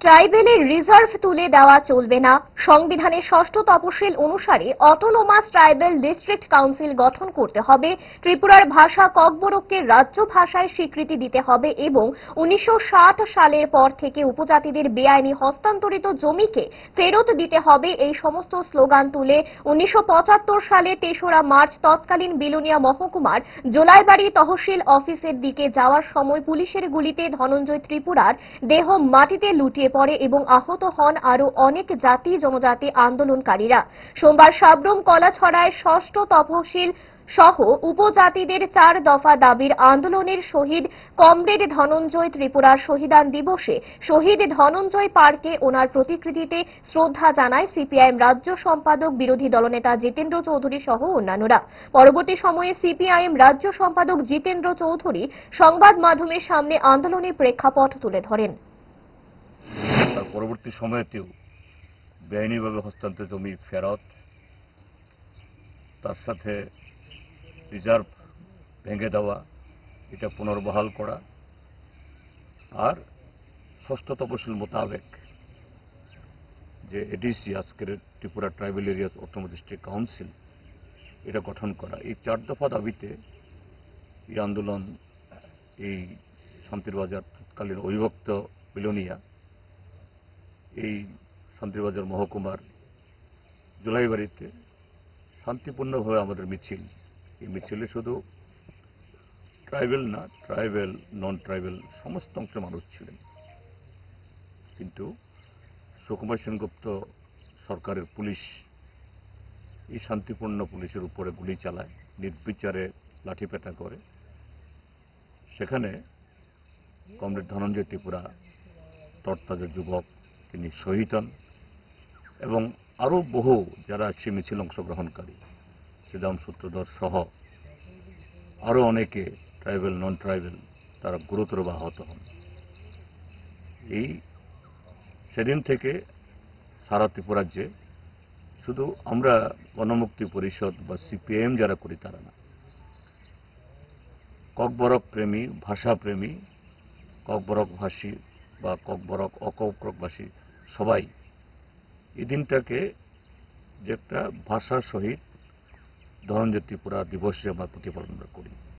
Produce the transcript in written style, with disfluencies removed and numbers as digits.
ট্রাইবেলের reserve তুলে দেওয়া চলবে না। সংবিধানের ষষ্ঠ তফসিল অনুসারে অটোনোমাস ট্রাইবেল ডিস্ট্রিক্ট কাউন্সিল গঠন করতে হবে। ত্রিপুরার ভাষা ককবরককে রাজ্য ভাষায় স্বীকৃতি দিতে হবে এবং 1960 সালের পর থেকে উপজাতিদের বেআইনি হস্তান্তরিত জমিকে ফেরত দিতে হবে। এই সমস্ত স্লোগান তুলে 1975 সালে 3রা মার্চ তৎকালীন বিলোনিয়া মহকুমার জোলাইবাড়ি তহসিল অফিসের দিকে যাওয়ার সময় পুলিশের গুলিতে ধনঞ্জয় ত্রিপুরার দেহ মাটিতে লুটিয়ে পড়ে এবং আহত হন আরো অনেক জাতি জনজাতি আন্দোলনকারীরা। সোমবার সাবরুম কলাছড়ায় ষষ্ঠ তফসিল সহ উপজাতিদের 4 দফা দাবির আন্দোলনের শহীদ কমরেড ধনঞ্জয় ত্রিপুরার শহীদান দিবসে শহীদ ধনঞ্জয় পার্কে ওনার প্রতিকৃতিতে শ্রদ্ধা জানায় সিপিআইএম রাজ্য সম্পাদক বিরোধী দলনেতা জিতেন্দ্র চৌধুরী সহ অন্যান্যরা। পরবর্তী সময়ে সিপিআইএম রাজ্য সম্পাদক জিতেন্দ্র চৌধুরী সংবাদ মাধ্যমের সামনে আন্দোলনের প্রেক্ষাপট তুলে ধরেন। পরবর্তী সময়েতেও বেআইনিভাবে হস্তান্তরিত জমি ফেরত, তার সাথে রিজার্ভ ভেঙে দেওয়া, এটা পুনর্বহাল করা, আর ষষ্ঠ তফসিল মোতাবেক যে এডিসি আজকের Tripura tribal area autonomous district council এটা গঠন করা, এই 4 দফা দাবিতে এই আন্দোলন এই শান্তিরবাজার তৎকালীন অবিভক্ত বিলোনিয়া এই শান্তিরবাজার মহকুমার জোলাইবাড়িতে শান্তিপূর্ণভাবে আমাদের মিছিল। এই মিছিলে শুধু ট্রাইবেল না, ট্রাইবেল নন ট্রাইবেল সমস্ত অংশের মানুষ ছিলেন, কিন্তু সুকুমার সেনগুপ্ত সরকারের পুলিশ এই শান্তিপূর্ণ পুলিশের উপরে গুলি চালায়, নির্বিচারে লাঠিপেটা করে। সেখানে কমরেড ধনঞ্জয় ত্রিপুরা তরতাজা যুবক তিনি শহীদ হন এবং আরো বহু যারা সে মিছিল অংশগ্রহণকারী শ্রীরাম সূত্রধর সহ আরো অনেকে ট্রাইবেল নন ট্রাইবেল তারা গুরুতর আহত হন। এই সেদিন থেকে সারা ত্রিপুরাজ্যে শুধু আমরা গণমুক্তি পরিষদ বা সিপিএম যারা করি তারা না, ককবরক প্রেমী, ভাষা প্রেমী, ককবরক ভাষী বা ককবরক অকবরকভাষী সবাই এই দিনটাকে যে একটা ভাষা শহীদ ধনঞ্জয় ত্রিপুরা দিবসে আমরা প্রতিপালন করি।